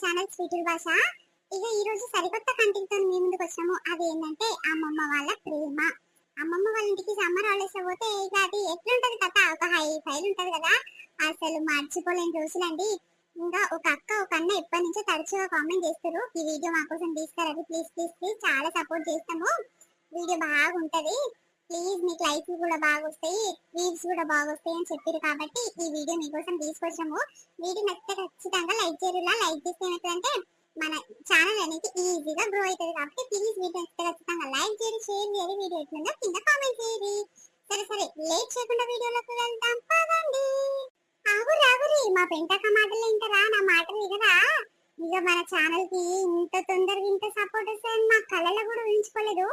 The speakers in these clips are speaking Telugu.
ఛానల్ స్వీటుల భాష. ఇక ఈ రోజు సరికొత్త కంటెంట్ తో మీ ముందుకు వచ్చాము. అది ఏంటంటే అమ్మమ్మ వాళ్ళ ప్రేమ. అమ్మమ్మ వాళ్ళ ఇంటికి సమ్మర్ హాలిడేస్ పోతే ఇక అది ఎట్లుంటది కదా, ఒక హై ఫైల్ ఉంటది కదా, అసలు మర్చిపోలేని రోజులండి. ఇంకా ఒక అక్క ఒక అన్న ఎప్పటి నుంచో తరచుగా కామెంట్ చేస్తారు, ఈ వీడియో మా కోసం తీసుకురండి ప్లీజ్ ప్లీజ్ ప్లీజ్, చాలా సపోర్ట్ చేస్తాము, వీడియో బాగుంటది ప్లీజ్, మీకు లైక్స్ కూడా బాగా వస్తాయి, వ్యూస్ కూడా బాగా వస్తాయి అని చెప్పారు. కాబట్టి ఈ వీడియో మీకోసం తీసుకొచ్చాము. వీడియో నచ్చితే ఖచ్చితంగా లైక్ చేయరులా, లైక్ చేస్తే ఏమవుతుందంటే మన ఛానల్ అనేది ఈజీగా గ్రో అవుతుంది. కాబట్టి ప్లీజ్ వీడియో నచ్చితే ఖచ్చితంగా లైక్ చేయండి, షేర్ చేయండి, వీడియో ఎట్లుందో కింద కామెంట్ చేయండి. సరే సరే లేట్ చేయకుండా వీడియోలోకి వెళ్దాం పదండి. ఆగురి ఆగురి, మా పెంటక మాటలు వింటారా, నా మాటలు వినరా? ఇక మన ఛానల్ కి ఇంత తొందరగా ఇంత సపోర్ట్ వస్తాయని మా కళలో కూడా ఊహించుకోలేదు.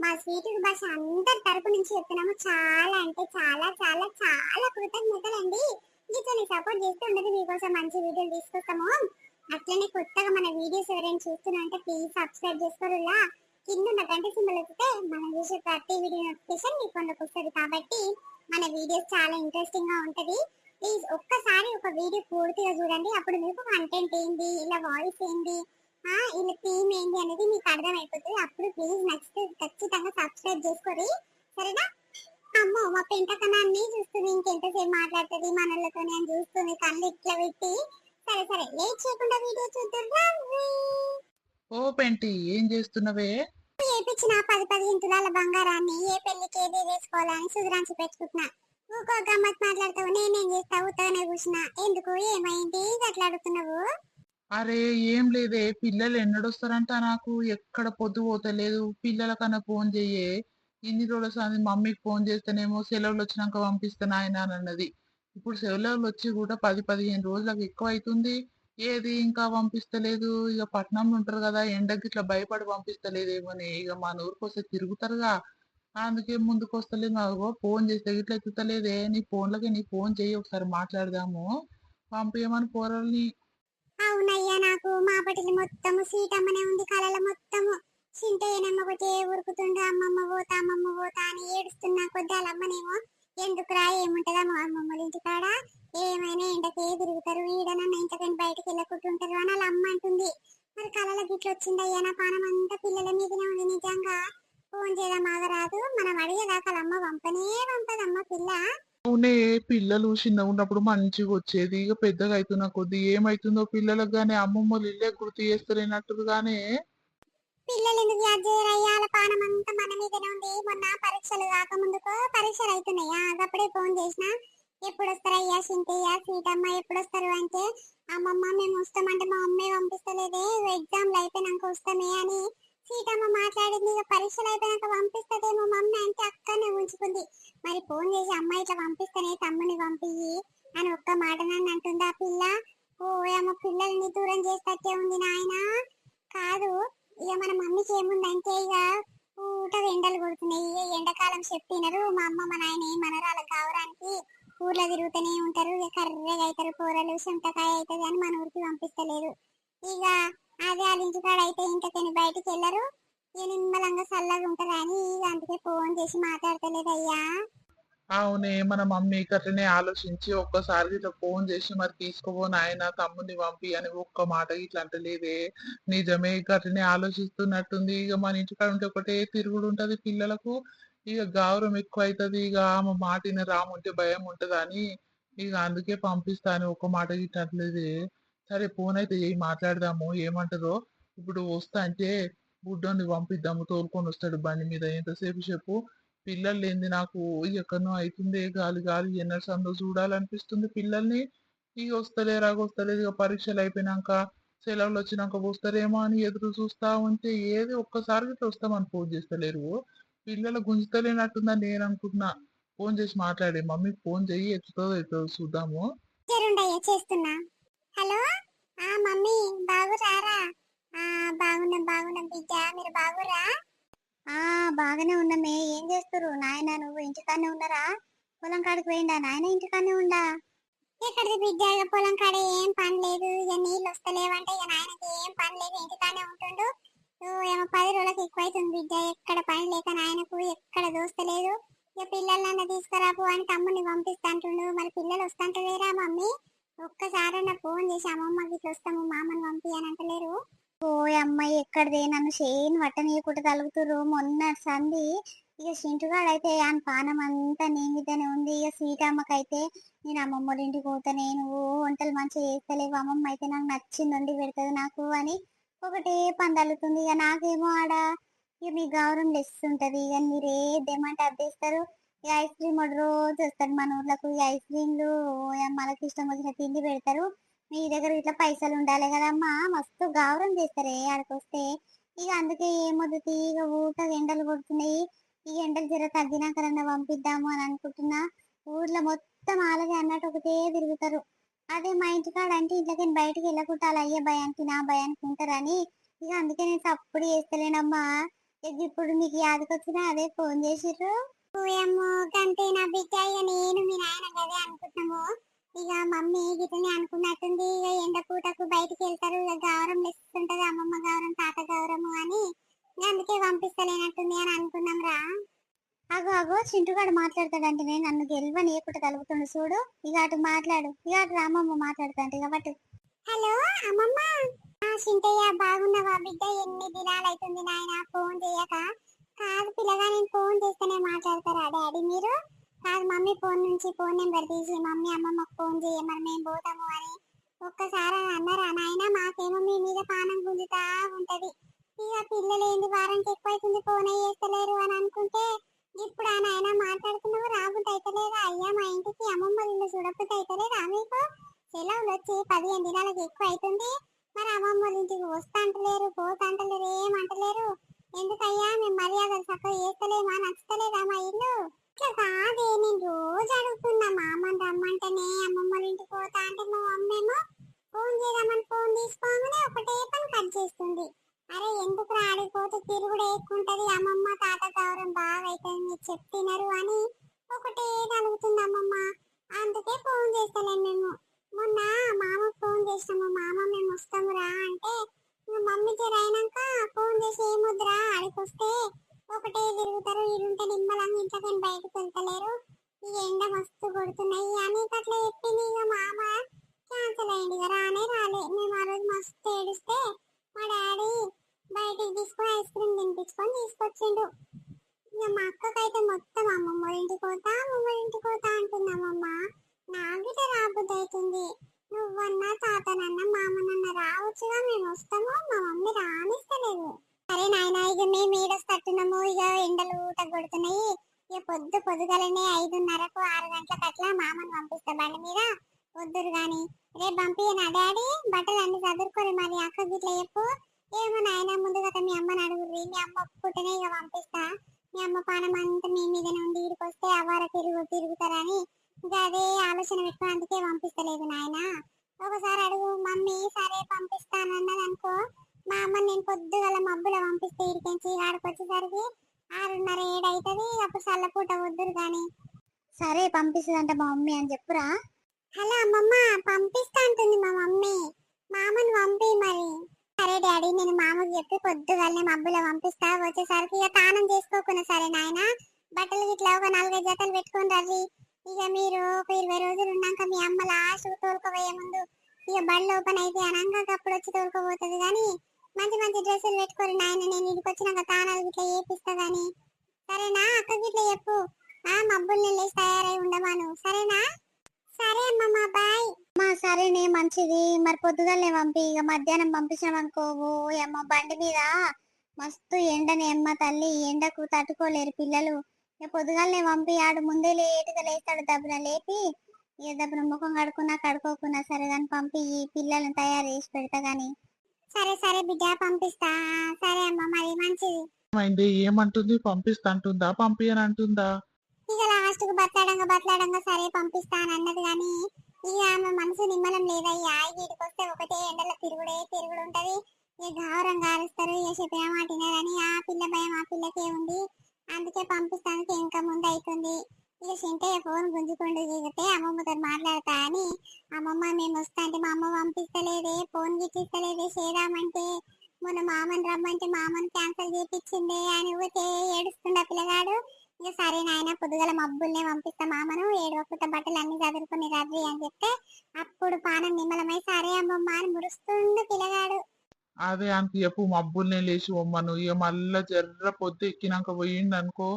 మా స్వీటుల భాష అందరి తరపు నుంచి చెప్తున్నాము, చాలా అంటే చాలా చాలా చాలా కృతజ్ఞతలండి. ఇట్లా సపోర్ట్ చేస్తూ ఉండదు, మీకోసం మంచి వీడియోలు తీసుకొస్తాము. అట్లనే కొత్తగా మన వీడియోస్ ఎవరైనా చూస్తున్నా అంటే ప్లీజ్ సబ్స్క్రైబ్ చేసుకోరులా, కింద ఉన్న గంట సింబల్ వస్తే మనం చేసే ప్రతి వీడియో నోటిఫికేషన్ మీ ఫోన్లోకి వస్తుంది. కాబట్టి మన వీడియోస్ చాలా ఇంట్రెస్టింగ్ గా ఉంటది. ప్లీజ్ ఒక్కసారి ఒక వీడియో పూర్తిగా చూడండి, అప్పుడు మీకు కంటెంట్ ఏంది, ఇలా వాయిస్ ఏంది, ఇలా థీమ్ ఏంది అనేది మీకు అర్థమైపోతుంది. అప్పుడు ప్లీజ్ నచ్చితే ఖచ్చితంగా సబ్స్క్రైబ్ చేసుకోరి, సరేనా? అమ్మో మా పెంటకనాన్ని చూస్తుంది, ఇంకెంతసేపు మాట్లాడుతుంది మనలతోనే అని చూస్తుంది కళ్ళు ఇట్లా పెట్టి. సరే సరే లేట్ చేయకుండా వీడియో చూద్దాం. ఓ పెంటి, ఏం చేస్తున్నవే? ఏపిచ్చిన 10-15 తులాల బంగారాన్ని ఏ పెళ్లికి ఏది వేసుకోవాలని సుధరాంచి పెట్టుకుంటున్నా. ఊకో గమ్మత్ మాట్లాడతావు, నేనేం చేస్తావు, ఉత్తగానే కూర్చున్నా. ఎందుకు, ఏమైంది అట్లా అడుగుతున్నావు? అరే ఏం లేదే, పిల్లలు ఎన్నడొస్తారంట, నాకు ఎక్కడ పొద్దు పోతలేదు. పిల్లలకన్నా ఫోన్ చెయ్యే, ఇన్ని రోజుల సంది మమ్మీకి ఫోన్ చేస్తేనేమో సెలవులు వచ్చినాక పంపిస్తాను ఆయన అని అన్నది. ఇప్పుడు సెలవులు వచ్చి కూడా 10-15 రోజులకు ఎక్కువ అవుతుంది, ఏది ఇంకా పంపిస్తలేదు. ఇక పట్నంలో ఉంటారు కదా, ఎండకి ఇట్లా భయపడి పంపిస్తలేదేమోని. ఇక మా ఊరికి వస్తే తిరుగుతారుగా, అందుకే ముందుకు వస్తలేదు. నాకు ఫోన్ చేస్తే ఇట్లా ఎత్తుతలేదే, నీ ఫోన్లకి నీ ఫోన్ చెయ్యి, ఒకసారి మాట్లాడదాము, పంపించమని పోరాలని. అవునయ్యా, నాకు మా పటికి మొత్తము సీటమ్మనే ఉంది, కళల మొత్తము చింటేనమ్మ ఒకటే ఉరుకుతుండే, అమ్మమ్మ పోతా అని ఏడుస్తున్నా కొద్ది. అమ్మనేమో ఎందుకురా ఏముంటదా మా అమ్మమ్మల ఇంటికాడ, ఏమైనా ఎండకే తిరుగుతారు, ఈడనన్న ఇంతకని బయటకు వెళ్ళకుంటుంటారు అని వాళ్ళ అమ్మ అంటుంది. మరి కళల గిట్ల వచ్చిందయ్యా, నా పానం అంతా పిల్లల మీదనే ఉంది. నిజంగా ఫోన్ చేయడం ఆగరాదు, మనం అడిగేదాకా వాళ్ళ అమ్మ పంపదమ్మ పిల్ల. అవునే, పిల్లలు చిన్నగా ఉన్నప్పుడు మంచిగా వచ్చేది, ఇక పెద్దగా అవుతున్న కొద్ది ఏమైతుందో పిల్లలకు గానీ అమ్మమ్మలు ఇల్లే గుర్తు చేస్తలేనట్టు గానీ. పిల్లలు ఎందుకు యాద్ చేయరయ్యా, వాళ్ళ పానం అంతా మన మీదనే ఉంది. మొన్న పరీక్షలు కాకముందుకు పరీక్షలు అవుతున్నాయా, అప్పుడే ఫోన్ చేసిన, ఎప్పుడు వస్తారయ్యా చింతయ్య సీతమ్మ ఎప్పుడు వస్తారు అంటే, అమ్మమ్మ మేము వస్తామంటే మా అమ్మే పంపిస్తలేదే, ఎగ్జామ్లు అయిపోయినాక వస్తామే అని సీతమ్మ మాట్లాడింది. ఇక పరీక్షలు అయిపోయినాక పంపిస్తదేమో మమ్మీ అంటే అక్కనే ఉంచుకుంది. మరి ఫోన్ చేసి అమ్మ ఇట్లా పంపిస్తేనే తమ్ముని పంపియ్యి అని ఒక్క మాట నన్ను అంటుంది ఆ పిల్ల. ఓ అమ్మ, పిల్లల్ని దూరం చేస్తట్టే ఉంది నాయన. కాదు, ఇక మన మమ్మీకి ఏముందంటే ఇక ఊట ఎండలు కొడుతున్నాయి, ఎండాకాలం చెప్పినారు మా అమ్మ మా నాయన మనరాల కావడానికి ఊర్లో తిరుగుతూనే ఉంటారు, ఇక కర్రెగా అవుతారు కూరలు, చెమటకాయ అవుతుంది అని మన ఊరికి పంపిస్తలేదు. ఇక అదే వాళ్ళ ఇంటికాడ అయితే ఇంతకని బయటికి వెళ్ళరు, ఇక నిమ్మలంగా చల్లగా ఉంటారు అని ఇక అందుకే ఫోన్ చేసి మాట్లాడతలేదయ్యా. అవునే, మన మమ్మీ అట్లనే ఆలోచించి ఒక్కసారి ఇట్లా ఫోన్ చేసి మరి తీసుకోబోను ఆయన తమ్ముని పంపి అని ఒక్క మాట ఇట్లా అంటలేదే. నిజమే, అట్లనే ఆలోచిస్తున్నట్టుంది. ఇక మన ఇంటికాడ ఉంటే ఒకటే తిరుగుడు ఉంటది పిల్లలకు, ఇక గౌరవం ఎక్కువ అవుతుంది. ఇక ఆమె మాట రాముంటే భయం ఉంటది అని ఇక అందుకే పంపిస్తాను ఒక్క మాట ఇట్లా అంటలేదే. సరే ఫోన్ అయితే చేయి, మాట్లాడదాము, ఏమంటారో. ఇప్పుడు వస్తా అంటే బుడ్డోని పంపిద్దాము, తోలుకొని వస్తాడు బండి మీద. ఎంతసేపు చెప్పు, పిల్లలు లేనిది నాకు ఎక్కడనో అవుతుంది, గాలి గాలి ఎన్నడసందో చూడాలనిపిస్తుంది పిల్లల్ని. ఇక వస్తలేదు, ఇక పరీక్షలు అయిపోయినాక సెలవులు వచ్చినాక వస్తారేమో అని ఎదురు చూస్తా ఉంటే ఏది ఒక్కసారి ఇట్లా వస్తామని ఫోన్ చేస్తలేరు. పిల్లలు గుంజుతలేనట్టుందని నేను అనుకుంటున్నా. ఫోన్ చేసి మాట్లాడే, మమ్మీకి ఫోన్ చెయ్యి, ఎత్తుతో చూద్దాము. చేస్తున్నా. హలో, మమ్మీ బాగురారా? బాగున్నాం బిడ్డ, మీరు బాగురా? బాగానే ఉన్నామే. ఏం చేస్తురు నాయన, నువ్వు ఇంటికానే ఉన్నారా? పొలం కాడికి పోయిందా నాయన, ఇంటికానే ఉండా? ఎక్కడిది బిడ్డ, ఇక పొలం కాడ ఏం పని లేదు, ఇక నీళ్ళు వస్తలేవంటే ఇక నాయనకి ఏం పని లేదు, ఇంటికానే ఉంటుండు. ఏమో 10 రోజులకు ఎక్కువైతుంది బిడ్డ, ఎక్కడ పని లేక నాయనకు ఎక్కడ దోస్తలేదు. ఇక పిల్లలన్నా తీసుకురాపు అని తమ్ముని పంపిస్తాంటుండు. మరి పిల్లలు వస్తాంటలేరా మమ్మీ? ఒక్కసారన్నా ఫోన్ ఫోన్ చేసి అమ్మమ్మకి ఇట్లా వస్తాము మామని పంపి అని అంటలేరు. ఓ అమ్మాయి ఎక్కడిదే నన్ను చేను వట్టనీయకుండా తలుగుతుర్రు. మొన్న సంది ఇక చింటుగాడైతే ఆయన పానం అంతా నీ మీదనే ఉంది. ఇక సీతమ్మకైతే నేను అమ్మమ్మ వాళ్ళ ఇంటికి పోతానే, నువ్వు వంటలు మంచిగా చేస్తలేవు, అమ్మమ్మ అయితే నాకు నచ్చింది వండి పెడుతుంది నాకు అని ఒకటే పని తల్లుతుంది. ఇక నాకేమో ఆడ ఇక మీ గౌరవం లెస్ ఉంటది. ఇక మీరు ఏదేమంటే అది తెస్తారు. ఇక ఐస్ క్రీమ్ రోజు వస్తాడు మన ఊర్లకు. ఈ ఐస్ క్రీమ్లు మనకి ఇష్టం వచ్చిన తిండి పెడతారు. మీ దగ్గర ఇట్లా పైసలు ఉండాలి కదమ్మా, మస్తు గౌరవం చేస్తారే ఆడికొస్తే. ఇక అందుకే ఏమొద్దు, ఇక ఊట ఎండలు కొడుతున్నాయి, ఈ ఎండలు జర తగ్గినాకరన్నా పంపిద్దాము అని అనుకుంటున్నా. ఊర్లో మొత్తం ఆలగే అన్నట్టు ఒకటే తిరుగుతారు. అదే మా ఇంటికాడ అంటే ఇంట్లోకి బయటికి వెళ్ళకుండా అలా అయ్యే భయానికి నా భయానికి ఉంటారని ఇక అందుకే నేను తప్పుడు చేస్తలేనమ్మా. ఇక ఇప్పుడు మీకు యాదకొచ్చినా అదే ఫోన్ చేసిర్రు. ఓయమ్మో గంతే నా బిడ్డ. ఇక నేను మీ నాయన గదే అనుకుంటున్నాము. ఇక మమ్మీ గిట్లనే అనుకున్నట్టుంది. ఇక ఎండ పూటకు బయటికి వెళ్తారు, ఇక గౌరవం లెస్ ఉంటది, అమ్మమ్మ గౌరవం తాత గౌరవం అని ఇక అందుకే పంపిస్తలేనట్టుంది అని అనుకున్నాం రా. అగో అగో చింటుగాడు మాట్లాడతాడంటే నేను నన్ను గెలవనీయకుండా తలుగుతుండు చూడు. ఇక అటు మాట్లాడు, ఇక అటు రామమ్మ మాట్లాడుతాంటే ఇక పట్టు. హలో అమ్మమ్మ. చింతయ్య బాగున్నావా బిడ్డ? ఎన్ని దినాలు అవుతుంది నాయన ఫోన్ చేయక. కాదు పిల్లగా, నేను ఫోన్ చేస్తేనే మాట్లాడతారా డాడీ మీరు? కాదు మమ్మీ ఫోన్ నుంచి ఫోన్ నెంబర్ తీసి మమ్మీ అమ్మమ్మకు ఫోన్ చేయమని మేము పోతాము అని ఒక్కసారి అన్నారా నాయన? మాకేమో మీ మీద పానం గుంజుతా ఉంటది. ఇక పిల్లలు ఏంది వారానికి ఎక్కువ అవుతుంది ఫోన్ చేస్తలేరు అని అనుకుంటే ఇప్పుడు ఆ నాయన మాట్లాడుతున్నావు రాబుద్ది అయితలేదా? అయ్యా మా ఇంటికి అమ్మమ్మ ఇల్లు చూడబుద్ది అయితలేదా మీకు? సెలవులు వచ్చి 15 దినాలకు ఎక్కువ అవుతుంది, మరి అమ్మమ్మ వాళ్ళ ఇంటికి వస్తా అంటలేరు, పోతా అంటలేరు, ఏమంటలేరు. ఎందుకయ్యా మేము మర్యాదలు చక్కగా చేస్తలేమా? నచ్చలేదా మా ఇల్లు? ఇట్లా కాదే, నేను రోజు అడుగుతున్నా మా అమ్మని రమ్మంటేనే అమ్మమ్మ వాళ్ళ ఇంటికి పోతా అంటే మా మమ్మీ ఏమో ఫోన్ చేద్దామని ఫోన్ తీసుకోగానే ఒకటే పని కట్ చేస్తుంది. అరే ఎందుకు ఆడిపోతే తిరుగుడు ఎక్కుంటది, అమ్మమ్మ తాత గౌరవం బాగా అవుతుంది, మీరు చెప్తున్నారు అని ఒకటే కలుగుతుంది అమ్మమ్మ. అందుకే ఫోన్ చేస్తలేము మేము. మొన్న మామ ఫోన్ చేసినాము, మామ మేము వస్తామురా అంటే మమ్మీ జర అయినాక ఫోన్ చేసి ఏమొద్దురా ఆడికొస్తే ఒకటే తిరుగుతారు, ఇరుంటే నిమ్మలంగా ఇంట్లోకి బయటకు వెళ్తలేరు, ఈ ఎండ మస్తు కొడుతున్నాయి అని అట్లా చెప్పింది. ఇక మామ క్యాన్సల్ అయ్యింది, ఇక రానే రాలే. మేము ఆ రోజు మస్తు ఏడిస్తే మా డాడీ బయటికి తీసుకొని ఐస్ క్రీమ్ తినిపించుకొని తీసుకొచ్చిండు. ఇక మా అక్కకైతే మొత్తం అమ్మమ్మ ఇంటికి పోతా అమ్మమ్మ ఇంటికి పోతా అంటున్నామమ్మ. నాగిట రాబుద్ది అవుతుంది. నువ్వన్నా తాతనన్నా మామనన్నా రావచ్చుగా, మేము వస్తాము, మా మమ్మీ రానిస్తలేదు. సరే నాయన, ఇక మేము ఏడొస్తట్టున్నాము, ఇక ఎండలు తగ్గొడుతున్నాయి. ఇక పొద్దుగలనే 5:30కు 6 గంటలకు అట్లా మామని పంపిస్తా బండి మీద. వద్దురు గాని రేపు పంపియనా డాడీ? బట్టలు అన్ని చదువుకొని మరి అక్క గిట్ల చెప్పు. ఏమో నాయన ముందుగా మీ అమ్మని అడుగుర్రి, మీ అమ్మ ఒప్పుకుంటేనే ఇక పంపిస్తా. మీ అమ్మ పానం అంతా మీ మీదనే ఉండి ఇడికొస్తే అవార తిరుగుతారని ఇంకా అదే ఆలోచన పెట్టుకుని అందుకే పంపిస్తలేదు నాయన. ఒకసారి అడుగు మమ్మీ, సరే పంపిస్తానన్నది అనుకో, మా అమ్మ నేను పొద్దుగల మబ్బుల పంపిస్తే ఇడికెంచి ఆడికి వచ్చేసరికి 6:30 7 అవుతుంది. అప్పుడు చల్లపూట వద్దురు గాని. సరే పంపిస్తుందంట మా మమ్మీ అని చెప్పురా. హలో అమ్మమ్మ, పంపిస్తా అంటుంది మా మమ్మీ, మామని పంపి మరి. సరే డాడీ, నేను మామకు చెప్పి పొద్దుగాలనే మబ్బుల పంపిస్తా. వచ్చేసరికి ఇక తానం చేసుకోకున్నా సరే నాయన, బట్టలు గిట్లా ఒక 4-5 జతలు పెట్టుకొని రవి. ఇక మీరు ఒక 20 రోజులు ఉన్నాక మీ అమ్మ లాస్ట్ తోలుకోబోయే ముందు ఇక బళ్ళు ఓపెన్ అయితే అనంగా అప్పుడు వచ్చి తోలుకోబోతుంది. కానీ మంచి మంచి డ్రెస్సులు పెట్టుకొని నాయన, నేను ఇంటికి వచ్చినాక తానాలు గిట్లా చేపిస్తా గాని. సరేనా అక్క గిట్లా చెప్పు, మబ్బులు నిల్లేసి తయారై ఉండమాను. సరేనా? సరే అమ్మమ్మ, బాయ్. సరేనే మంచిది. మరి పొద్దుగాలనే పంపి, ఇక మధ్యాహ్నం పంపించాం అనుకోవు అమ్మ బండి మీద మస్తు ఎండనే అమ్మ తల్లి, ఎండకు తట్టుకోలేరు పిల్లలు. ఇక పొద్దుగాలనే పంపి, ఆడు ముందే లేటుగా లేస్తాడు, దబ్బున లేపి ఇక దబ్బున ముఖం కడుకోకున్నా సరే కానీ పంపి ఈ పిల్లల్ని తయారు చేసి పెడతా గాని. సరే సరే బిడ్డ, పంపిస్తా. సరే అమ్మ, మరి మంచిది. ఏమంటుంది? పంపిస్తా అంటుందా పంపియని అంటుందా? ఇక లాస్ట్ కు బట్లాడంగా సరే పంపిస్తా అని అన్నది. కానీ ఇక ఆమె మనసు నిమ్మలం లేదయ్యా. వీటికి వస్తే ఒకటే ఎండలో తిరుగుడు ఉంటది. ఇక గౌరవం కాలుస్తారు, ఇక చెప్పిన మాట వినదని ఆ పిల్ల భయం ఆ పిల్లకే ఉంది. అందుకే పంపిస్తానికి ఇంకా ముందు అవుతుంది. ఇక చింతయ్య ఫోన్ గుంజుకుంటూ దిగితే అమ్మమ్మతో మాట్లాడతా అని, అమ్మమ్మ మేము వస్తా అంటే మా అమ్మ పంపిస్తలేదే, ఫోన్ గిట్టిస్తలేదే, చేద్దామంటే మొన్న మామని రమ్మంటే మామని క్యాన్సల్ చేపించిందే అని ఊరికే ఏడుస్తుండ పిల్లగాడు. ఇక సరే నాయన పొద్దుగల మబ్బుల్నే పంపిస్తా మామను 7 బట్టలు అన్ని చదువుకుని రద్ది అని చెప్తే అప్పుడు పానం నిమ్మలమై సరే అమ్మమ్మ అని మురుస్తుండు పిల్లగాడు. అదే ఆయనకి చెప్పు మబ్బుల్నే లేచి పొమ్మను. ఇక మళ్ళా జర్ర పొద్దు ఎక్కినాక పోయిండు అనుకో,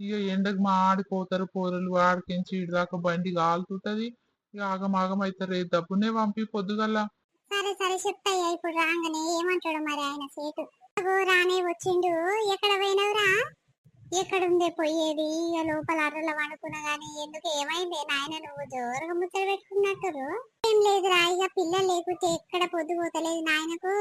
ఇక ఎండకు మాడిపోతారు పోరలు. ఆడికించి ఇటు దాకా బండి కాలుతుంటది. ఇక ఆగమాగం అవుతారు. డబ్బునే పంపి పొద్దుగల్లా. సరే సరే చెప్తాయ్యా ఇప్పుడు రాగానే ఏమంటాడు మరి ఆయన సేటు. అగో రానే వచ్చిండు. ఎక్కడ పోయినవురా? ఎక్కడుందే పోయేది? ఇక లోపల అర్రలో వండుకున్నా గానీ ఎందుకు ఏమైంది నాయన నువ్వు జోరుగా ముచ్చట పెట్టుకున్నట్టు? ఏం లేదురా, ఇక పిల్లలు లేకుంటే ఎక్కడ పొద్దు పోతలేదు నాయనకు.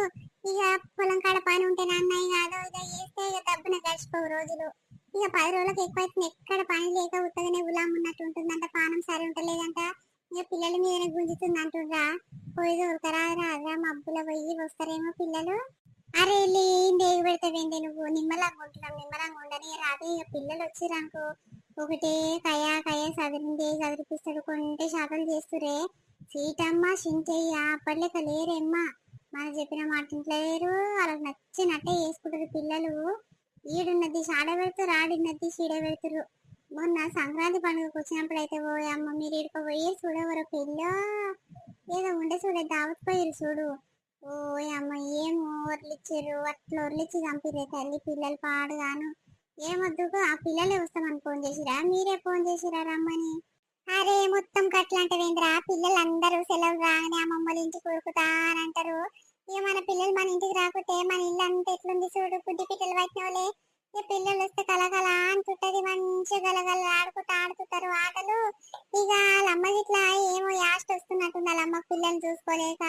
ఇక పొలం కాడ పని ఉంటే నాన్న కాదు ఇక చేస్తే ఇక డబ్బున గడిచిపోవు రోజులు. ఇక 10 రోజులకు ఎక్కువ ఎక్కడ పని లేక ఉత్తగానే ఉలాం ఉన్నట్టు ఉంటుందంట. పానం సరి ఉంటలేదంట. ఇక పిల్లల మీదనే గుంజుతుంది అంటుండ్రా. పోయి దొరకరా రాదా మబ్బుల పోయి వస్తారేమో పిల్లలు. అరే దేగు పెడతావేంటి నువ్వు? నిమ్మలంగా ఉంటున్నాం, నిమ్మలంగా ఉండని రాదు. ఇక పిల్లలు వచ్చిరనుకో ఒకటే కయా కయా చదివిపిస్తాడు. కొంటే శాతలు చేస్తురే. సీతమ్మ సింటయ్య అప్పట్లేక లేరేమ్మా. మనం చెప్పిన మాట ఇంట్లో లేరు. వాళ్ళకి నచ్చినట్టే చేసుకుంటారు పిల్లలు. ఈడున్నది సాడ పెడతారు, ఆడిన్నది సీడ పెడతారు. మొన్న సంక్రాంతి పండుగకు వచ్చినప్పుడు అయితే పోయమ్మ మీరు ఇడుకోపోయి చూడవరు పిల్ల ఏదో ఉండే చూడే దావత్ పోయారు చూడు. ఓ అమ్మ ఏం ఊర్లిచ్చారు, అట్లా ఊర్లిచ్చి చంపిరే తల్లి పిల్లలు పాడుగాను. ఏమొద్దుకు ఆ పిల్లలే వస్తామని ఫోన్ చేసిరా? మీరే ఫోన్ చేసిరా రమ్మని? అరే మొత్తం కట్లంటవేంద్రా? పిల్లలందరూ సెలవు రాగానే అమ్మమ్మల ఇంటికి ఉరుకుతా అని అంటారు. ఇక మన పిల్లలు మన ఇంటికి రాకుంటే మన ఇల్లు అంతా ఎట్లుంది చూడు. గుడ్డి పిట్టలు పట్టినోలే. ఇక పిల్లలు వస్తే కలకల అంటుంటది. మంచిగా గలగల ఆడుకుంటూ ఆడుతుంటారు ఆటలు. ఇక వాళ్ళ అమ్మ ఇట్లా ఏమో యాస్ట్ వస్తున్నట్టుంది. వాళ్ళ అమ్మ పిల్లల్ని చూసుకోలేక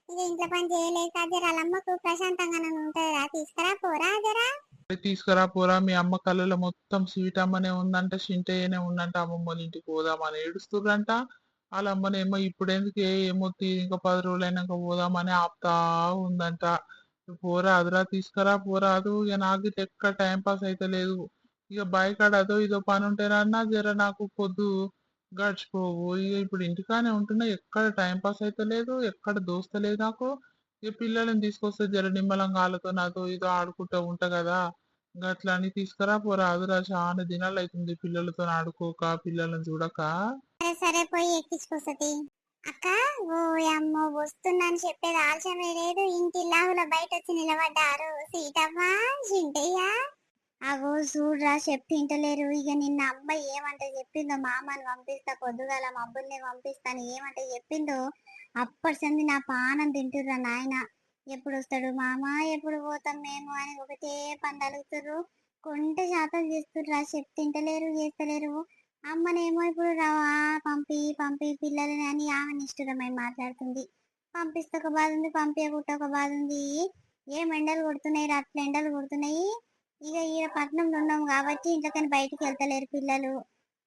ఇక ఇంట్లో పని చేయలేక జర వాళ్ళ అమ్మకు ప్రశాంతంగా ఉంటుందా? తీసుకురా పోరా జరా. తీసుకురా పోరా, మీ అమ్మ కళ్ళలో మొత్తం స్వీట్ అమ్మనే ఉందంట, చింటయ్యనే ఉందంట. అమ్మమ్మల ఇంటికి పోదామని ఏడుస్తుర్రంట. వాళ్ళ అమ్మనేమో ఇప్పుడెందుకే ఏమో ఇంకా 10 రోజులైనాక పోదామని ఆపుతా ఉందంట. పోరా అదురా, తీసుకురా పోరాదు. ఇక నాకు ఇట్లా ఎక్కడ టైం పాస్ అయితే లేదు. ఇక బయకాడ అదో ఇదో పని ఉంటేనన్నా జర నాకు పొద్దు గడిచిపోవు. ఇక ఇప్పుడు ఇంటికానే ఉంటున్నా, ఎక్కడ టైం పాస్ అయితే లేదు, ఎక్కడ దోస్తలేదు నాకు. ఇక పిల్లల్ని తీసుకొస్తే జర నిమ్మలంగా వాళ్ళతో నాతో ఇదో ఆడుకుంటూ ఉంటా కదా. గట్లా అని తీసుకురా పోరా అదురా. చాలా దినాలు అవుతుంది పిల్లలతో ఆడుకోక, పిల్లల్ని చూడక. సరే సరే పోయి ఎక్కించుకొస్తది. అక్క ఓ అమ్మో వస్తున్నాను చెప్పేది ఆలస్యమే లేదు. ఇంటి లాగులో బయట వచ్చి నిలబడ్డారు సీతమ్మ చింటయ్య. అగో చూడరా చెప్తింటలేరు. ఇక నిన్న అమ్మాయి ఏమంటే చెప్పిందో మామని పంపిస్తా పొద్దుగాల మబ్బుల్ని పంపిస్తాను ఏమంటే చెప్పిందో అప్పటి సంది నా పానం తింటుర్రా నాయన. ఎప్పుడు వస్తాడు మామ, ఎప్పుడు పోతాం మేము అని ఒకటే పని అడుగుతుర్రు. కొంటే శాతం చేస్తుర్రా. చెప్తింటలేరు చేస్తలేరు. అమ్మనేమో ఇప్పుడు రవా పంపి పంపి పిల్లలని అని ఆమె నిష్ఠురమై మాట్లాడుతుంది. పంపిస్తే ఒక బాధ ఉంది, పంపించకుంటే ఒక బాధ ఉంది. ఏం ఎండలు కొడుతున్నాయి రా, అట్లా ఎండలు కొడుతున్నాయి. ఇక ఈడ పట్నంలో ఉన్నాం కాబట్టి ఇంట్లోకని బయటికి వెళ్తలేరు పిల్లలు.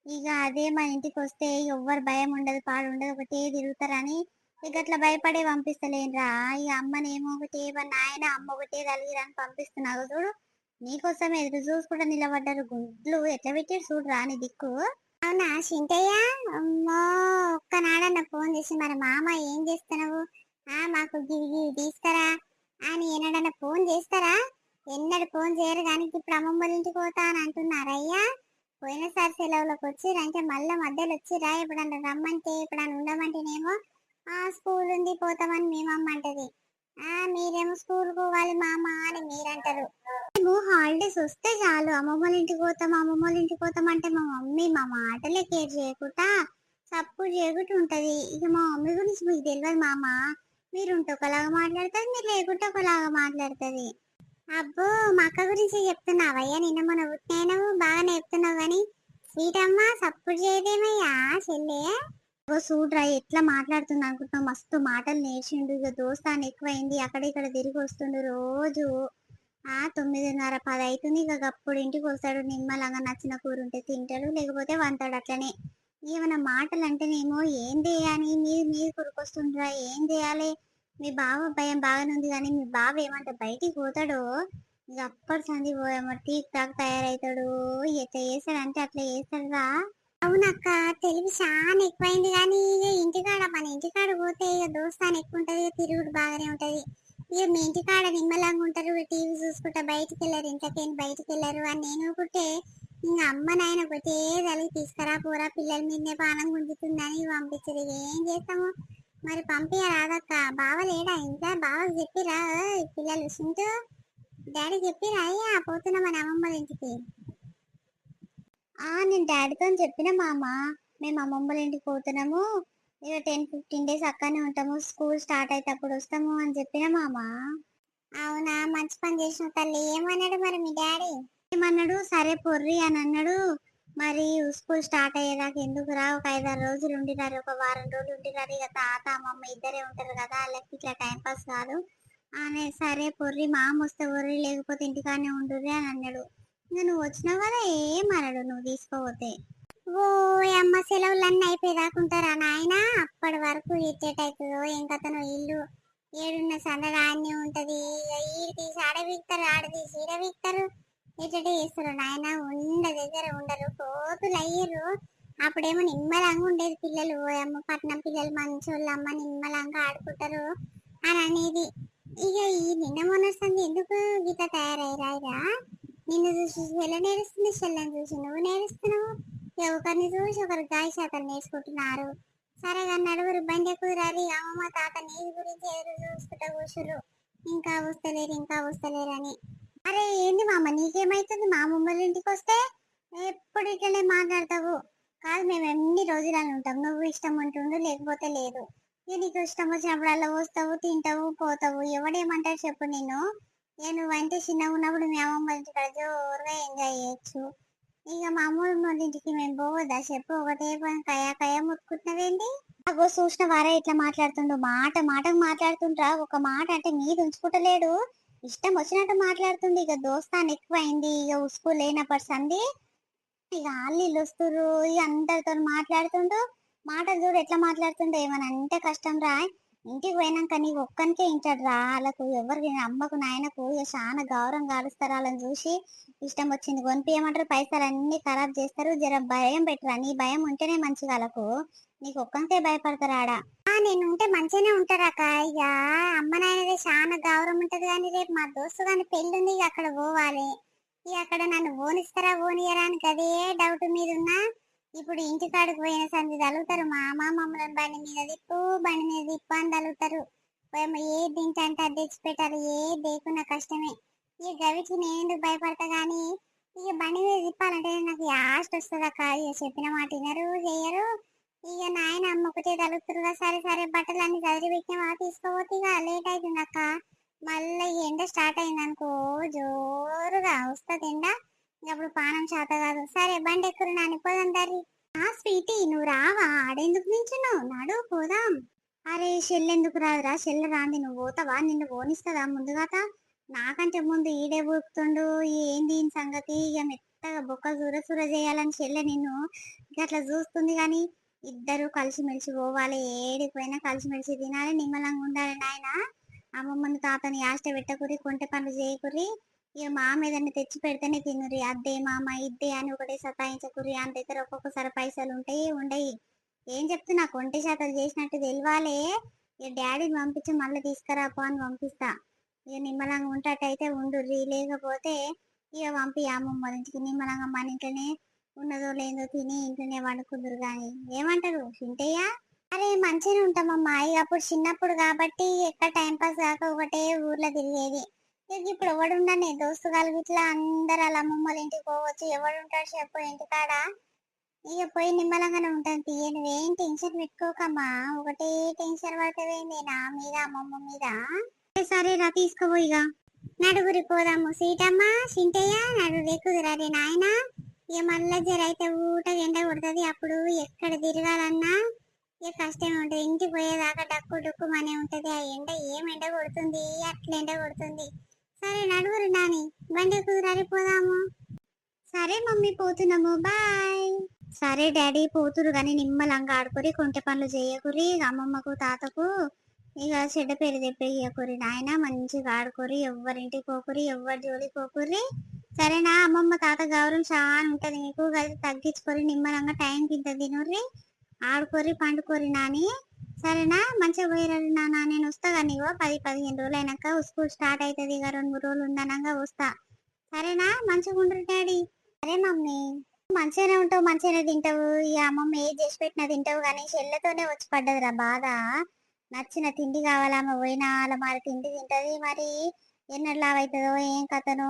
ఇక అదే మన ఇంటికి వస్తే ఎవ్వరు భయం ఉండదు, పాడు ఉండదు, ఒకటే తిరుగుతారని ఇక అట్లా భయపడే పంపిస్తలేనురా. ఇక అమ్మనేమో ఒకటే నాయన అమ్మ ఒకటే తలిగిరని పంపిస్తున్నావు చూడు. నీకోసం ఎదురు చూసుకుంటా నిలబడ్డారు. గుడ్లు ఎట్లా పెట్టారు చూడురా నీ దిక్కు. అవునా చింటయ్య? అమ్మో ఒక్కనాడన్న ఫోన్ చేసి మరి మామ ఏం చేస్తున్నావు, మాకు గివి గివి తీసుకురా అని ఎన్నడన్నా ఫోన్ చేస్తారా? ఎన్నడు ఫోన్ చేయరు కానీ ఇప్పుడు అమ్మమ్మల ఇంటికి పోతా అని అంటున్నారయ్యా. పోయినసారి సెలవులకు వచ్చిరంటే మళ్ళా మధ్యలో వచ్చిరా? ఎప్పుడన్నా రమ్మంటే ఎప్పుడన్నా ఉండమంటేనేమో స్కూల్ ఉంది పోతామని మేమమ్మంటది. మీరేమో స్కూల్ పోవాలి మామ అని మీరంటారు. మేము హాలిడేస్ వస్తే చాలు అమ్మమ్మల ఇంటికి పోతాం అమ్మమ్మల ఇంటికి పోతాం అంటే మా మమ్మీ మా మాటలే కేర్ చేయకుండా సపోర్ట్ చేయకుండా ఉంటది. ఇక మా మమ్మీ గురించి మీకు తెలియదు మామ. మీరుంటే ఒకలాగా మాట్లాడుతుంది, మీరు లేకుంటే ఒకలాగా మాట్లాడుతుంది. అబ్బో మా అక్క గురించి చెప్తున్నావయ్యా? నిన్న మన పుట్టినవు బాగానే చెప్తున్నావు కానీ స్వీట్ అమ్మ సపోర్ట్ చేయదేమయ్యా చెల్లె. చూడరా ఎట్లా మాట్లాడుతుంది అనుకుంటున్నావు. మస్తు మాటలు నేర్చిండు. ఇక దోస్తాన్ని ఎక్కువైంది. అక్కడ ఇక్కడ తిరిగి వస్తుండు రోజు. 9:30 10 అవుతుంది. ఇక అప్పుడు ఇంటికి వస్తాడు. నిమ్మలంగా నచ్చిన కూర ఉంటే తింటాడు, లేకపోతే వంటాడు. అట్లనే ఏమైనా మాటలు అంటేనేమో ఏం చేయాలి మీరు కురుకొస్తుండ్రా, ఏం చేయాలి. మీ బావ భయం బాగానే ఉంది కానీ మీ బావ ఏమంటే బయటికి పోతాడో ఇక అప్పటి సంది పోయామో టీక్ టాక్ తయారవుతాడు. ఎట్లా చేస్తాడంటే అట్లా చేస్తాడురా. అవునక్క తెలివి చాలా ఎక్కువైంది కానీ ఇక ఇంటికాడ మన ఇంటికాడ పోతే ఇక దోస్తాన్ని ఎక్కువ ఉంటది, ఇక తిరుగుడు బాగానే ఉంటది. ఇక మీ ఇంటికాడ నిమ్మలంగా ఉంటారు, టీవీ చూసుకుంటా బయటికి వెళ్ళారు, ఇంట్లోకేం బయటికి వెళ్ళారు అని నేను ఒకటే ఇంకా అమ్మ నాయన ఒకటే తల్లి తీసుకురా పోరా పిల్లల మీదనే పానం గుంజుతుందని పంపించరు. ఏం చేస్తాము మరి, పంపించరాదక్క. బావ లేడా ఇంకా? బావకి చెప్పిరా పిల్లలు సింటూ డాడీ చెప్పిరా అయ్యా పోతున్నా మన అమ్మమ్మ ఇంటికి? నేను డాడీతో చెప్పిన మామ, మేము అమ్మమ్మల ఇంటికి పోతున్నాము, ఇక 10-15 డేస్ అక్కడనే ఉంటాము, స్కూల్ స్టార్ట్ అయితే అప్పుడు వస్తాము అని చెప్పిన మామ. అవునా, మంచి పని చేసిన తల్లి. ఏమన్నాడు మరి మీ డాడీ? ఏమన్నాడు, సరే పొర్రి అని అన్నాడు. మరి స్కూల్ స్టార్ట్ అయ్యేదాకా ఎందుకురా, ఒక 5-6 రోజులు ఉండిరారు, ఒక వారం రోజులు ఉండిరారు, ఇక తాత అమ్మమ్మ ఇద్దరే ఉంటారు కదా, వాళ్ళకి ఇట్లా టైం పాస్ కాదు అని. సరే పొర్రి, మామ వస్తే పొర్రి, లేకపోతే ఇంటికాడనే ఉండుర్రి అని అన్నాడు. ఇంకా నువ్వు వచ్చినావు కదా, ఏమన్నాడు నువ్వు తీసుకోపోతే? ఓ అమ్మ, సెలవులన్నీ అయిపోయేదాకుంటారా నాయన? అప్పటి వరకు ఎట్టేటవుతుందో ఏం కథనో. ఇల్లు ఏడున్న సందడాన్ని ఉంటది. ఈడు తీసి ఆడ వీక్తారు, ఆడ తీసి ఈడ వీక్తారు, ఎట్టటే చేస్తారు నాయన. ఉండ దగ్గర ఉండరు, కోతులు అయ్యారు. అప్పుడేమో నిమ్మలంగా ఉండేది పిల్లలు. ఓ అమ్మ, పట్నం పిల్లలు మంచోళ్ళు అమ్మ, నిమ్మలంగా ఆడుకుంటారు అని అనేది. ఇక ఈ నిన్న మొన్న ఎందుకు గీత తయారయ్యారా? నిన్ను చూసి చెల్ల నేర్స్తుంది, చెల్లని చూసి నువ్వు నేర్స్తున్నావు. ఒకరిని చూసి ఒకరు గాయ శాతం నేర్చుకుంటున్నారు. సరేగా నలుగురు బండి ఎక్కురారి అమ్మమ్మ తాత నీది గురించి ఎదురు చూసుకుంటా కూర్చురు. ఇంకా వస్తలేరు, ఇంకా వస్తలేరు అని. అరే ఏంది మామ, నీకేమైతుంది? మా అమ్మమ్మ ఇంటికి వస్తే ఎప్పుడు ఇట్లనే మాట్లాడతావు. కాదు, మేము ఎన్ని రోజులని ఉంటాం, నువ్వు ఇష్టం ఉంటుండు లేకపోతే లేదు. ఇక నీకు ఇష్టం వచ్చినప్పుడు అలా వస్తావు, తింటావు, పోతావు, ఎవడేమంటారు చెప్పు. నేను నువ్వంటే చిన్నగా ఉన్నప్పుడు మీ అమ్మమ్మ ఇంటికాడ జోరుగా ఎంజాయ్ చేయొచ్చు. ఇక మా అమ్మమ్మ ఇంటికి మేము పోవద్దా చెప్పు? ఒకటే పని కయా కయా ముట్టుకుంటున్నావేంటి? అగో చూసిన వారే ఇట్లా మాట్లాడుతుండు, మాట మాటకు మాట్లాడుతుండ్రా. ఒక మాట అంటే మీద ఉంచుకుంటలేడు, ఇష్టం వచ్చినట్టు మాట్లాడుతుంది. ఇక దోస్తాను ఎక్కువైంది, ఇక స్కూల్ లేనప్పటి సంది ఇక ఆళ్ళు వస్తురు, ఇక అందరితో మాట్లాడుతుండు. మాటలు చూడు ఎట్లా మాట్లాడుతుండే. ఏమని అంటే కష్టం రా. ఇంటికి పోయినాక నీకు ఒక్కనికే ఇంటాడు రా. వాళ్ళకు ఎవరికి, అమ్మకు నాయనకు ఇక చాలా గౌరవం కాలుస్తారు. వాళ్ళని చూసి ఇష్టం వచ్చింది కొనిపించమంటారు, పైసలు అన్ని ఖరాబ్ చేస్తారు. జర భయం పెట్టరా, నీ భయం ఉంటేనే మంచిగా. వాళ్ళకు నీకు ఒక్కంతే భయపడతారు ఆడ. నేను ఉంటే మంచిగానే ఉంటారక్క. ఇక అమ్మ నాయనదే చాలా గౌరవం ఉంటది. కానీ రేపు మా దోస్తు కానీ పెళ్లి ఉంది, ఇక అక్కడ పోవాలి. ఇక అక్కడ నన్ను ఓనిస్తారా ఓనియరా అని అదే డౌట్ మీద ఉన్నా. ఇప్పుడు ఇంటికాడికి పోయిన సంది తలుగుతారు. మా అమ్మ మమ్మల్ని బండి మీద తిప్పు, బండి మీద తిప్పు అని తలుగుతారు. ఏ తింటే అది తెచ్చిపెట్టారు, ఏ దేకున్న కష్టమే. ఇక గవికి నేను ఎందుకు భయపడతా గానీ, ఇక బండి మీద తిప్పాలంటే నాకు యాస్ట్ వస్తుంది అక్క. ఇక చెప్పిన మాట వినరు, చెయ్యరు. ఇక నాయన అమ్మ ఒకటే తలుగుతురుగా. సరే సరే, బట్టలన్నీ చదివి పెట్టినా తీసుకోపోతే ఇక లేట్ అవుతుంది అక్క. మళ్ళీ ఎండ స్టార్ట్ అయింది అనుకో, జోరుగా వస్తుంది ఎండ. అప్పుడు పానం చేత కాదు. సరే బండి ఎక్కురు నాని, పోదాం దారి. స్వీటీ, నువ్వు రావా? ఆడెందుకు నించున్నావు? నడు పోదాం. అరే చెల్లెందుకు రాదురా? చెల్లె రాంది, నువ్వు పోతావా? నిన్ను పోనిస్తుందా ముందుగాత? నాకంటే ముందు ఈడే బుక్కుతుండు. ఏంది దీని సంగతి? ఇక మెత్తగా బొక్క సుర సుర చేయాలని చెల్లె నిన్ను అట్లా చూస్తుంది. కానీ ఇద్దరు కలిసిమెలిసి పోవాలి, ఏడిపోయినా కలిసిమెలిసి తినాలి, నిమ్మలంగా ఉండాలి నాయన. అమ్మమ్మని తాతని ఆష్ట పెట్టకురి, కొంటె పనులు చేయకురి. ఇక మామ ఏదన్నా తెచ్చి పెడితేనే తినురి. అద్దే మామ ఇద్దే అని ఒకటే సతాయించకురి. అంత దగ్గర ఒక్కొక్కసారి పైసలు ఉంటాయి ఉండయి. ఏం చెప్తున్నా, కొంటి శాతాలు చేసినట్టు తెలియాలే. ఇక డాడీని పంపించి మళ్ళీ తీసుకురాపో అని పంపిస్తా. ఇక నిమ్మలంగా ఉంటట్టయితే ఉండుర్రి, లేకపోతే ఇక పంపి అమ్మమ్మ ఇంటికి. నిమ్మలంగా మన ఇంట్లోనే ఉన్నదో లేదో తిని ఇంట్లోనే వండుకుందరు. కానీ ఏమంటారు చింటయ్యా? అరే మంచిగా ఉంటామమ్మా. ఇక అప్పుడు చిన్నప్పుడు కాబట్టి ఎక్కడ టైం పాస్ కాక ఒకటే ఊర్లో తిరిగేది. ఇక ఇప్పుడు ఎవడుండనే దోస్తు కలిగి ఇట్లా అందరు వాళ్ళ అమ్మమ్మల ఇంటికి పోవచ్చు. ఎవడుంటాడు చెప్పు ఇంటికాడ? ఇక పోయి నిమ్మలంగానే ఉంటాను తీయ. నువ్వేం టెన్షన్ పెట్టుకోకమ్మా, ఒకటే టెన్షన్ పడతావేంది నా మీద అమ్మమ్మ మీద. సరేరా తీసుకోబో. ఇక నడుగురి పోదాము. సీతమ్మ చింటయ్య నడుగురి కుదరరే నాయన. ఇక మళ్ళా జరైతే ఊట ఎండ కొడుతుంది. అప్పుడు ఎక్కడ తిరగాలన్నా ఇక కష్టమే ఉంటుంది. ఇంటికి పోయేదాకా డక్కు డుక్కు మనే ఉంటది. ఆ ఎండ ఏం ఎండ కొడుతుంది, అట్లా ఎండ కొడుతుంది. సరే నడుగురు నాని, బండి కుదరరి పోదాము. సరే మమ్మీ పోతున్నాము, బాయ్. సరే డాడీ పోతురు కానీ నిమ్మలంగా ఆడుకురి, కొంటె పనులు చేయకురి. అమ్మమ్మకు తాతకు ఇక చెడ్డ పేరు చెప్పేయకురి నాయన. మంచిగా ఆడుకోరి, ఎవ్వరింటికి పోకురి, ఎవ్వరి జోలికి పోకురి. సరేనా? అమ్మమ్మ తాత గౌరవం చాలా ఉంటది మీకు. కలిసి తగ్గించుకొని నిమ్మలంగా టైంకి ఇంత తినుర్రి, ఆడుకోరి, పండుకోరి నాని. సరేనా? మంచిగా పోయిరరు నాన్న. నేను వస్తా కానీ 10-15 రోజులు అయినాక స్కూల్ స్టార్ట్ అవుతుంది. ఇక 2-3 రోజులు ఉండనంగా వస్తా. సరేనా? మంచిగా ఉండరు డాడీ. అరే మమ్మీ మంచిగానే ఉంటావు, మంచిగానే తింటావు, ఈ అమ్మమ్మ ఏది చేసి పెట్టినా తింటావు, కానీ చెల్లెతోనే వచ్చి పడ్డదిరా బాధ. నచ్చిన తిండి కావాలా, ఆమె పోయినా అలా మరి తిండి తింటది, మరి ఎన్నట్లా అవుతుందో ఏం కథనో.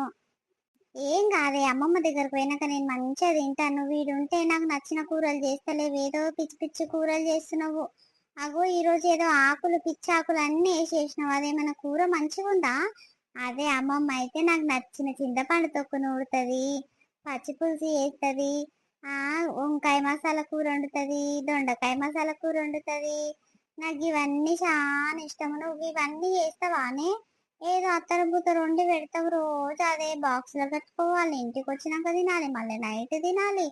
ఏం కాదే, అమ్మమ్మ దగ్గరకు పోయినాక నేను మంచిగా తింటాను. వీడుంటే నాకు నచ్చిన కూరలు చేస్తలేవు, ఏదో పిచ్చి పిచ్చి కూరలు చేస్తున్నావు. అగో ఈ రోజు ఏదో ఆకులు పిచ్చి ఆకులు అన్ని వేసేసినావు, అదేమన్నా కూర మంచిగా ఉందా? అదే అమ్మమ్మ అయితే నాకు నచ్చిన చింతపండు తొక్కు నూరుతుంది, పచ్చి పులుసు చేస్తుంది, ఆ వంకాయ మసాలా కూర వండుతుంది, దొండకాయ మసాలా కూర వండుతుంది. నాకు ఇవన్నీ చాలా ఇష్టము. నువ్వు ఇవన్నీ చేస్తావానే? ఏదో అత్తరు బుత్తరు వండి పెడతావు, రోజు అదే బాక్స్ లో కట్టుకోవాలి, ఇంటికి వచ్చినాక తినాలి, మళ్ళీ నైట్ తినాలి.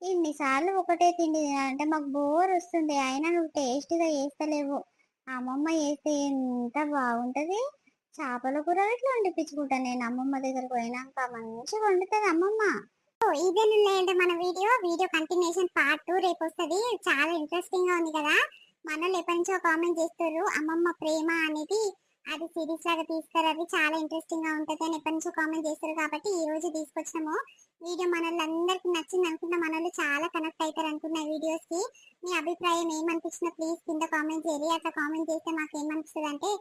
ఇన్నిసార్లు ఒకటే తిండి తినాలంటే మాకు బోర్ వస్తుంది. అయినా నువ్వు టేస్టీగా చేస్తలేవు. అమ్మమ్మ చేస్తే ఎంత బాగుంటది. చేపల కూర ఇట్లా వండిపించుకుంటా నేను అమ్మమ్మ దగ్గరకు పోయినాక, మంచిగా వండుతుంది అమ్మమ్మ. ఇదేనండి మన వీడియో కంటిన్యూషన్ పార్ట్ 2 రేపు వస్తుంది. చాలా ఇంట్రెస్టింగ్ గా ఉంది కదా. మనల్ని ఎప్పటి నుంచో కామెంట్ చేస్తారు అమ్మమ్మ ప్రేమ అనేది అది సిరీస్ లాగా తీస్తారు, అది చాలా ఇంట్రెస్టింగ్ గా ఉంటది అని ఎప్పటి నుంచో కామెంట్ చేస్తారు. కాబట్టి ఈ రోజు తీసుకొచ్చినాము వీడియో. మనల్ని అందరికి నచ్చింది అనుకున్నా, మనల్ని చాలా కనెక్ట్ అవుతారు అనుకున్న వీడియోస్ కి మీ అభిప్రాయం ఏమనిపించినా ప్లీజ్ కింద కామెంట్ చేయండి. అట్లా కామెంట్ చేస్తే మాకు ఏమనిపిస్తుంది అంటే,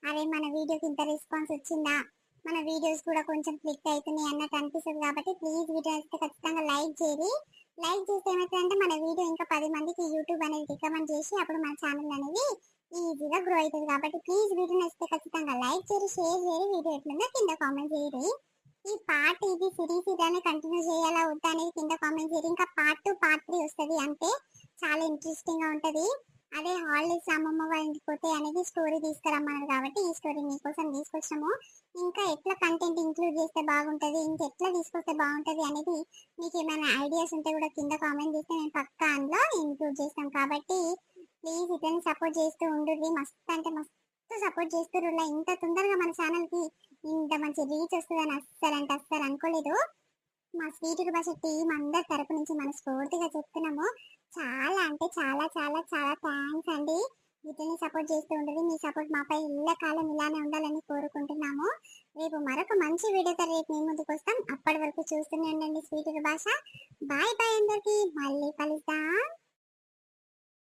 అరే మన వీడియోకి ఇంత రెస్పాన్స్ వచ్చిందా, మన వీడియోస్ కూడా కొంచెం క్లిక్ అవుతున్నాయి అన్నట్టు అనిపిస్తుంది. కాబట్టి ప్లీజ్ వీడియో అయితే ఖచ్చితంగా లైక్ చేయండి. లైక్ చేస్తే ఏమవుతుందంటే మన వీడియో ఇంకా 10 మందికి యూట్యూబ్ అనేది రికమెండ్ చేసి అప్పుడు మన ఛానల్ అనేది ఈజీగా గ్రో అవుతుంది. కాబట్టి ప్లీజ్ వీడియో నచ్చితే ఖచ్చితంగా లైక్ చేయండి, షేర్ చేయండి, వీడియో ఎట్లుందో కింద కామెంట్ చేయండి. ఈ పార్ట్ ఇది సిరీస్ ఇదాన్ని కంటిన్యూ చేయాలా వద్దా అనేది కింద కామెంట్ చేయండి. ఇంకా పార్ట్ 2 పార్ట్ 3 వస్తుంది, అంటే చాలా ఇంట్రెస్టింగ్ గా ఉంటది. అదే హాలిడేస్ అమ్మమ్మ వాళ్ళ ఇంటికి పోతే అనేది స్టోరీ తీసుకురమ్మన్నారు, కాబట్టి ఈ స్టోరీ మీకోసం తీసుకొచ్చాము. ఇంకా ఎట్లా కంటెంట్ ఇంక్లూడ్ చేస్తే బాగుంటది, ఇంకెట్లా తీసుకొస్తే బాగుంటది అనేది మీకు ఏమైనా ఐడియాస్ ఉంటే కూడా కింద కామెంట్ చేస్తే నేను పక్కా అందులో ఇంక్లూడ్ చేస్తాను. కాబట్టి ప్లీజ్ ఇట్లని సపోర్ట్ చేస్తూ ఉండుర్రి. మస్తు అంటే మస్తు సపోర్ట్ చేస్తారు. ఇంత తొందరగా మన ఛానల్ కి ఇంత మంచి రీచ్ వస్తుందని అస్సలు అనుకోలేదు. మా స్వీట్ భాష టీం అందరి తరపు నుంచి మనస్ఫూర్తిగా చెప్తున్నాము. చాలా అంటే చాలా చాలా చాలా థ్యాంక్స్ అండి. వీటిని సపోర్ట్ చేస్తూ ఉండదు. మీ సపోర్ట్ మాపై కాలం ఇలానే ఉండాలని కోరుకుంటున్నాము. రేపు మరొక మంచి వీడియోతో రేపు మీ ముందుకు వస్తాం. అప్పటి వరకు చూస్తూనే ఉండండి స్వీట్ భాష. బాయ్ బాయ్ అందరికి, మళ్ళీ కలుద్దాం.